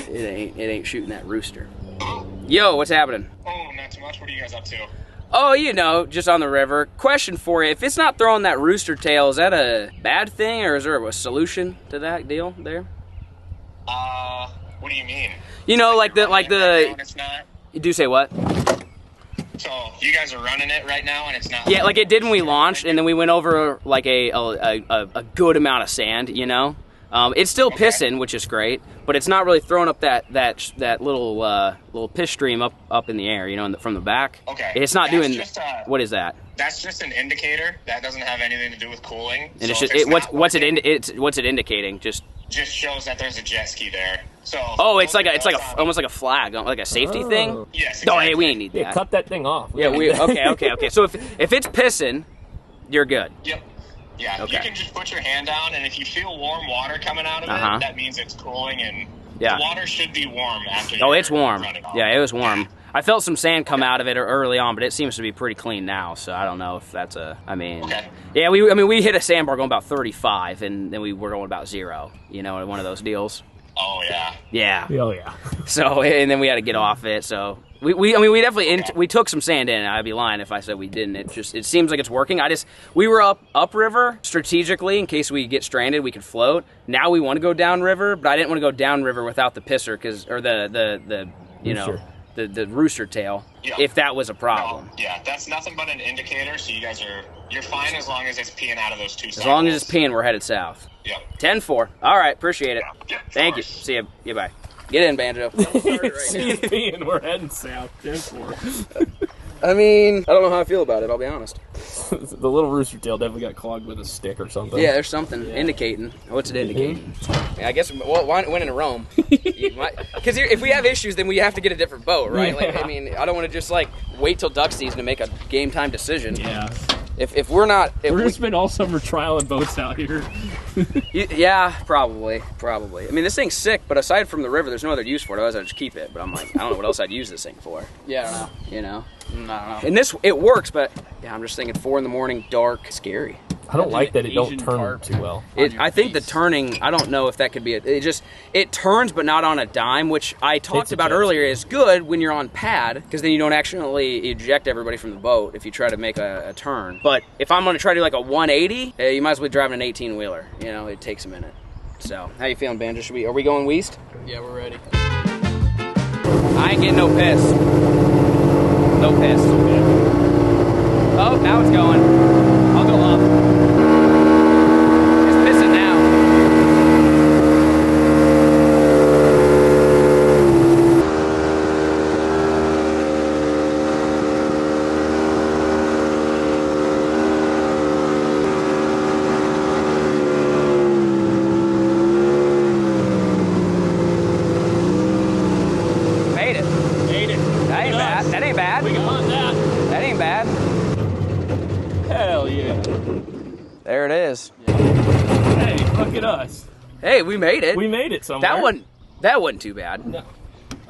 Speaker 1: ain't shooting that rooster. Yo, what's happening?
Speaker 5: Oh, not too much. What are you guys up to?
Speaker 1: Oh, you know, just on the river. Question for you: if it's not throwing that rooster tail, is that a bad thing, or is there a solution to that deal there?
Speaker 5: What do you mean?
Speaker 1: You know, like the
Speaker 5: It's not.
Speaker 1: You do say what?
Speaker 5: So you guys are running it right now, and it's not.
Speaker 1: Yeah, like it did when we launched, and then we went over like a good amount of sand. You know, it's still pissing, which is great, but it's not really throwing up that little piss stream up in the air. You know, from the back.
Speaker 5: Okay.
Speaker 1: It's not
Speaker 5: That's
Speaker 1: doing.
Speaker 5: just,
Speaker 1: what is that?
Speaker 5: That's just an indicator. That doesn't have anything to do with cooling.
Speaker 1: And
Speaker 5: so
Speaker 1: what's it indicating? Just
Speaker 5: shows that there's a jet ski there. So
Speaker 1: it's almost like a flag, like a safety thing.
Speaker 5: Yes. Exactly.
Speaker 1: Oh, hey, we ain't need that.
Speaker 2: Yeah, cut that thing off.
Speaker 1: Yeah, okay. So if it's pissing, you're good.
Speaker 5: Yep. Yeah.
Speaker 1: Okay.
Speaker 5: You can just put your hand down, and if you feel warm water coming out of it, that means it's cooling, and the water should be warm after.
Speaker 1: Oh, it's warm.
Speaker 5: Running off.
Speaker 1: Yeah, it was warm. I felt some sand come out of it early on, but it seems to be pretty clean now. So I don't know if that's yeah, we hit a sandbar going about 35, and then we were going about 0. You know, one of those deals.
Speaker 5: Oh yeah.
Speaker 1: Yeah.
Speaker 2: Oh yeah.
Speaker 1: So and then we had to get off it. So we definitely we took some sand in. I'd be lying if I said we didn't. It seems like it's working. We were upriver strategically in case we get stranded, we could float. Now we want to go downriver, but I didn't want to go downriver without the pisser the rooster tail, if that was a problem.
Speaker 5: No, yeah, that's nothing but an indicator, so you're fine as long as it's peeing out of those two sides.
Speaker 1: As long as it's peeing, we're headed south.
Speaker 5: Yep.
Speaker 1: 10-4. All right, appreciate it.
Speaker 5: Yep,
Speaker 1: Thank you. See you. Yeah, bye. Get in, Banjo.
Speaker 2: He's peeing, we're heading south. 10-4.
Speaker 1: I mean, I don't know how I feel about it, I'll be honest.
Speaker 2: The little rooster tail definitely got clogged with a stick or something.
Speaker 1: Yeah, there's something indicating. What's it indicating? Yeah, I guess, why went into Rome? Because if we have issues, then we have to get a different boat, right?
Speaker 2: Yeah.
Speaker 1: Like, I mean, I don't want to just, like, wait till duck season to make a game time decision.
Speaker 2: Yeah.
Speaker 1: If we're not...
Speaker 2: We're going to spend all summer trialing boats out here.
Speaker 1: Yeah, probably. I mean, this thing's sick, but aside from the river, there's no other use for it. Otherwise, I'd just keep it. But I'm like, I don't know what else I'd use this thing for.
Speaker 4: Yeah, I don't know.
Speaker 1: You know?
Speaker 4: I don't know.
Speaker 1: And it works, but yeah, I'm just thinking 4 in the morning, dark, scary.
Speaker 2: I don't like that it don't
Speaker 4: Asian
Speaker 2: turn
Speaker 4: carp
Speaker 2: too well.
Speaker 1: I think the turning, I don't know if that could be it turns, but not on a dime, which I talked about earlier is good when you're on pad, because then you don't accidentally eject everybody from the boat if you try to make a turn. But if I'm going to try to do like a 180, you might as well be driving an 18-wheeler. You know, it takes a minute. So, how you feeling, Banjo? Are we going west?
Speaker 4: Yeah, we're ready.
Speaker 1: I ain't getting no piss. No piss. Oh, now it's going. I'll go up. It's pissing now. Made it. That ain't bad. That ain't bad.
Speaker 2: We got that.
Speaker 1: That ain't bad.
Speaker 2: Hell yeah.
Speaker 1: There it is.
Speaker 2: Hey, look at us.
Speaker 1: Hey, we made it.
Speaker 2: We made it somewhere.
Speaker 1: That wasn't too bad.
Speaker 2: No.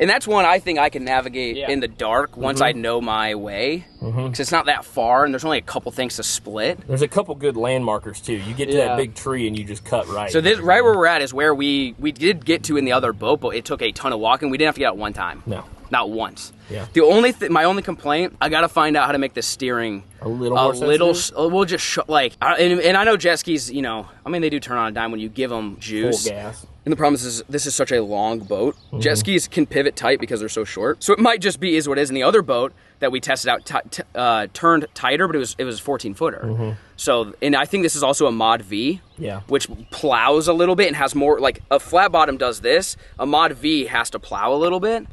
Speaker 1: And that's one I think I can navigate
Speaker 2: Yeah.
Speaker 1: in the dark once I know my way. Because it's not that far, and there's only a couple things to split.
Speaker 2: There's a couple good landmarkers too. You get to that big tree and you just cut right.
Speaker 1: So this right where we're at is where we did get to in the other boat, but it took a ton of walking. We didn't have to get out one time.
Speaker 2: No.
Speaker 1: Not once.
Speaker 2: Yeah.
Speaker 1: The my only complaint, I got to find out how to make the steering
Speaker 2: a little more sensitive?
Speaker 1: We'll just and I know jet skis, you know, I mean they do turn on a dime when you give them juice.
Speaker 2: Full gas.
Speaker 1: And the problem is this is such a long boat. Jet skis can pivot tight because they're so short. So it might just be is what it is. In the other boat that we tested out turned tighter, but it was a 14-footer. So, and I think this is also a Mod V, which plows a little bit and has more, like a flat bottom does this, a Mod V has to plow a little bit.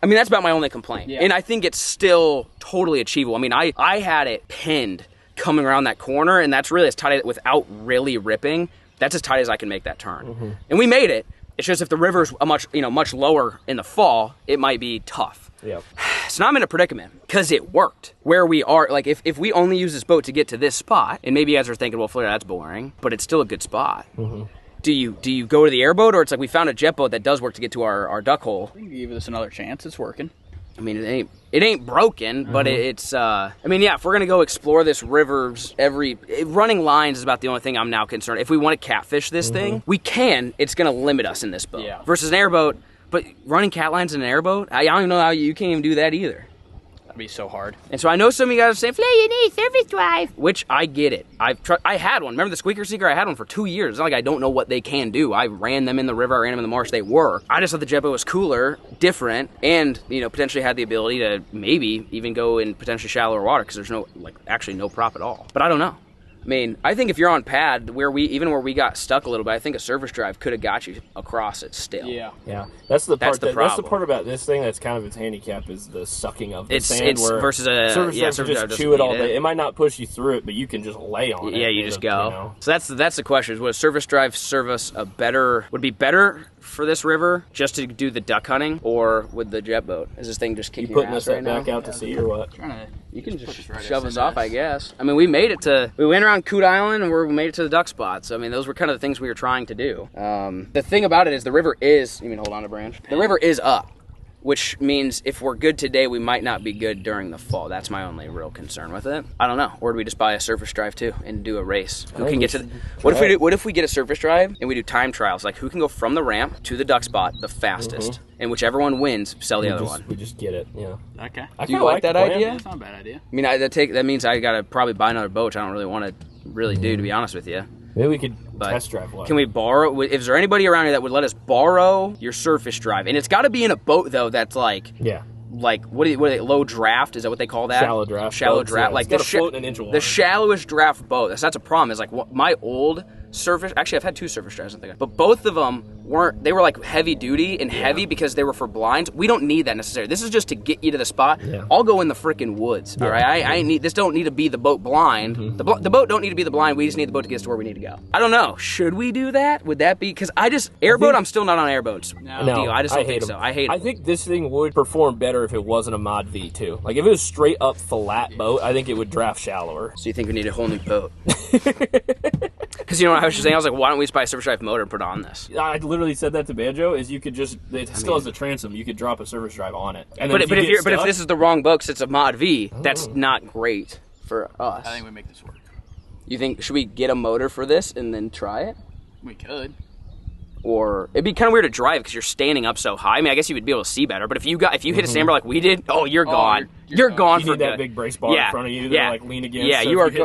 Speaker 1: I mean, that's about my only complaint. And I think it's still totally achievable. I mean, I had it pinned coming around that corner, and that's really as tight without really ripping. That's as tight as I can make that turn. And we made it. It's just if the river's much lower in the fall, it might be tough. So now I'm in a predicament because it worked. Where we are, like if we only use this boat to get to this spot, and maybe you guys are thinking, well, FLAIR, that's boring, but it's still a good spot. Do you go to the airboat, or it's like we found a jet boat that does work to get to our duck hole?
Speaker 4: We can give this another chance. It's working.
Speaker 1: I mean, it ain't broken, but it's, I mean, yeah, if we're gonna go explore this rivers, running lines is about the only thing I'm now concerned. If we want to catfish this thing, we can, it's gonna limit us in this boat. Versus an airboat, but running cat lines in an airboat, I don't even know how you can't even do that either.
Speaker 4: That'd be so hard.
Speaker 1: And so I know some of you guys are saying, FLAIR, you need surface drive. Which I get it. I had one. Remember the squeaker seeker? I had one for 2 years. It's not like I don't know what they can do. I ran them in the river, I ran them in the marsh. They work. I just thought the jet boat was cooler, different, and potentially had the ability to maybe even go in potentially shallower water because there's actually no prop at all. But I don't know. I mean, I think if you're on pad, where we got stuck a little bit, I think a surface drive could have got you across it still.
Speaker 2: Yeah. That's the part. That's the part about this thing that's kind of its handicap is the sucking of the sand. It's
Speaker 1: versus a
Speaker 2: surface drive just chew it all day. It might not push you through it, but you can just lay on it.
Speaker 1: Yeah, you just go. So that's the question: would a surface drive serve us would it be better for this river just to do the duck hunting, or would the jet boat? Is this thing just kicking your ass right now?
Speaker 2: You putting us back out to sea or what?
Speaker 1: You can just shove us off, I guess. I mean, we went around Coot Island and we made it to the duck spots. I mean, those were kind of the things we were trying to do. The thing about it is the river is, hold on a branch. The river is up, which means if we're good today, we might not be good during the fall. That's my only real concern with it. I don't know. Or do we just buy a surface drive too and do a race? Who can get to what if we get a surface drive and we do time trials? Like who can go from the ramp to the duck spot the fastest? And whichever one wins, sell the other one.
Speaker 2: We just get it,
Speaker 4: Okay.
Speaker 1: Do you like that idea?
Speaker 4: It's not a bad idea.
Speaker 1: I mean, that means I gotta probably buy another boat, which I don't really want to do, to be honest with you.
Speaker 2: Maybe we could test drive one.
Speaker 1: Can we borrow? Is there anybody around here that would let us borrow your surface drive? And it's got to be in a boat though that's like what are they, low draft? Is that what they call that?
Speaker 2: Shallow draft.
Speaker 1: Shallow draft. Like
Speaker 2: the float in an inch of water.
Speaker 1: The shallowest draft boat. That's a problem. Is like my old surface. Actually, I've had 2 surface drives, I think, but both of them weren't. They were like heavy duty and heavy because they were for blinds. We don't need that necessarily. This is just to get you to the spot. I'll go in the freaking woods. All right, I need this. Don't need to be the boat blind. The boat don't need to be the blind. We just need the boat to get us to where we need to go. I don't know. Should we do that? Would that be because airboat? I'm still not on airboats. No, I just don't think so. I hate them.
Speaker 2: I think this thing would perform better if it wasn't a Mod V too. Like if it was straight up flat boat, I think it would draft shallower.
Speaker 1: So you think we need a whole new boat? Because you know what I was just saying? I was like, why don't we just buy a surface drive motor and put it on this?
Speaker 2: I literally said that to Banjo. Is you could just it still has the transom. You could drop a surface drive on it. And then
Speaker 1: but if this is the wrong boat, because it's a Mod V, that's not great for us.
Speaker 4: I think we make this work.
Speaker 1: You think should we get a motor for this and then try it?
Speaker 4: We could.
Speaker 1: Or it'd be kind of weird to drive because you're standing up so high. I mean, I guess you would be able to see better. But if you hit a sandbar like we did, you're gone. You're gone for
Speaker 2: good. You need that big brace bar in front of you to like lean against.
Speaker 1: Yeah,
Speaker 2: so
Speaker 1: you are.
Speaker 2: You're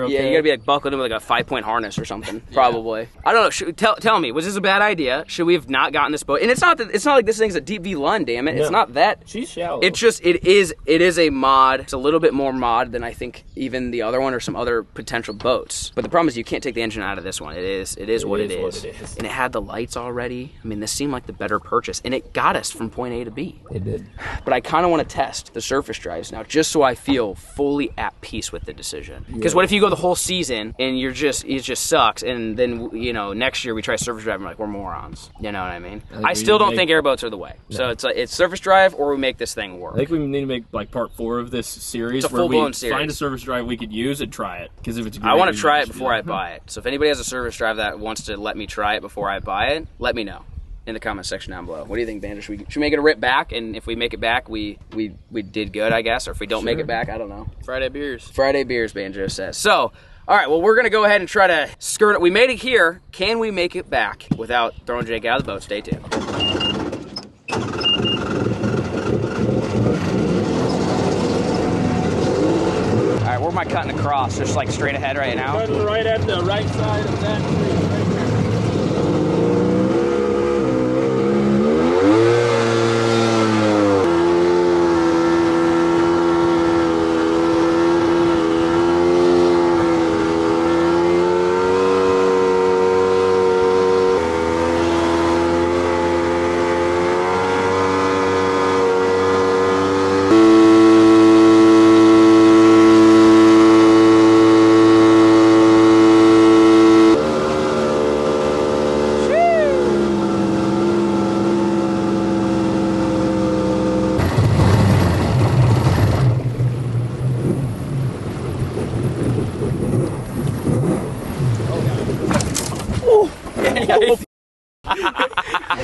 Speaker 2: okay.
Speaker 1: Yeah, you gotta be like buckled in with like a 5-point harness or something. Probably. I don't know. Tell me, was this a bad idea? Should we have not gotten this boat? And it's not like this thing's a deep V Lund. Damn it, it's not that.
Speaker 2: She's shallow.
Speaker 1: It's just it is a mod. It's a little bit more mod than I think even the other one or some other potential boats. But the problem is you can't take the engine out of this one. It is what it is. And it had the lights already. I mean, this seemed like the better purchase, and it got us from point A to B.
Speaker 2: It did.
Speaker 1: But I kind of want to test the surface drives now, just so I feel fully at peace with the decision. Because what if you go the whole season and it just sucks, and then next year we try surface drive and we're like, we're morons. You know what I mean? I still don't think airboats are the way. No. So it's surface drive or we make this thing work.
Speaker 2: I think we need to make like part 4 of this series
Speaker 1: where we
Speaker 2: find a surface drive we could use and try it. Because if it's great,
Speaker 1: I want to try it before I buy it. So if anybody has a surface drive that wants to let me try it before I buy it, let me know in the comment section down below. What do you think, Banjo? Should we make it a rip back? And if we make it back, we did good, I guess. Or if we don't make it back, I don't know.
Speaker 4: Friday beers.
Speaker 1: Friday beers, Banjo says. So, all right, well, we're going to go ahead and try to skirt it. We made it here. Can we make it back without throwing Jake out of the boat? Stay tuned. All right, where am I cutting across? Just like straight ahead right now?
Speaker 2: Cutting right at the right side of that tree right there.
Speaker 1: Yeah.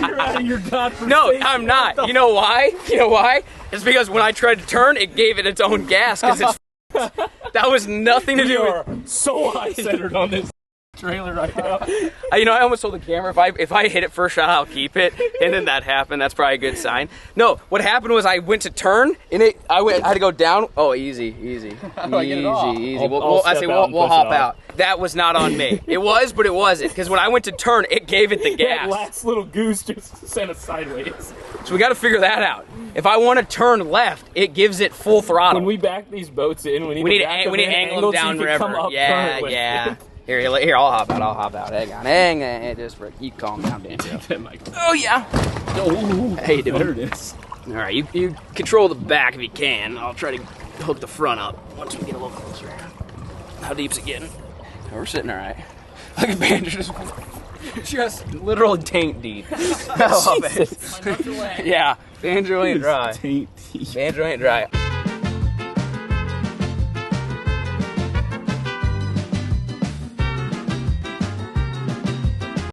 Speaker 2: You're out of your godforsaken.
Speaker 1: No, I'm not. You know why? You know why? It's because when I tried to turn, it gave it its own gas because it's. That was nothing to do with.
Speaker 2: So high-centered on this trailer right now.
Speaker 1: You know, I almost told the camera if I hit it first shot, I'll keep it, and then that happened. That's probably a good sign. No, what happened was I went to turn, and I had to go down. Oh, easy. Easy. We'll hop out. That was not on me. It was, but it wasn't, because when I went to turn, it gave it the gas.
Speaker 2: That last little goose just sent us sideways.
Speaker 1: So we got to figure that out. If I want to turn left, it gives it full throttle.
Speaker 2: When we back these boats in, we need to
Speaker 1: angle them down wherever. Yeah. Here, I'll hop out. Hang on. Just you calm down, Dan. Oh, yeah. How you doing?
Speaker 2: There it is.
Speaker 1: All right, you control the back if you can. I'll try to hook the front up once we get a little closer. How deep's it getting? We're sitting all right. Look at Banjo just literal taint deep. I love it. Yeah, Banjo ain't dry.
Speaker 2: Taint deep.
Speaker 1: Banjo ain't dry.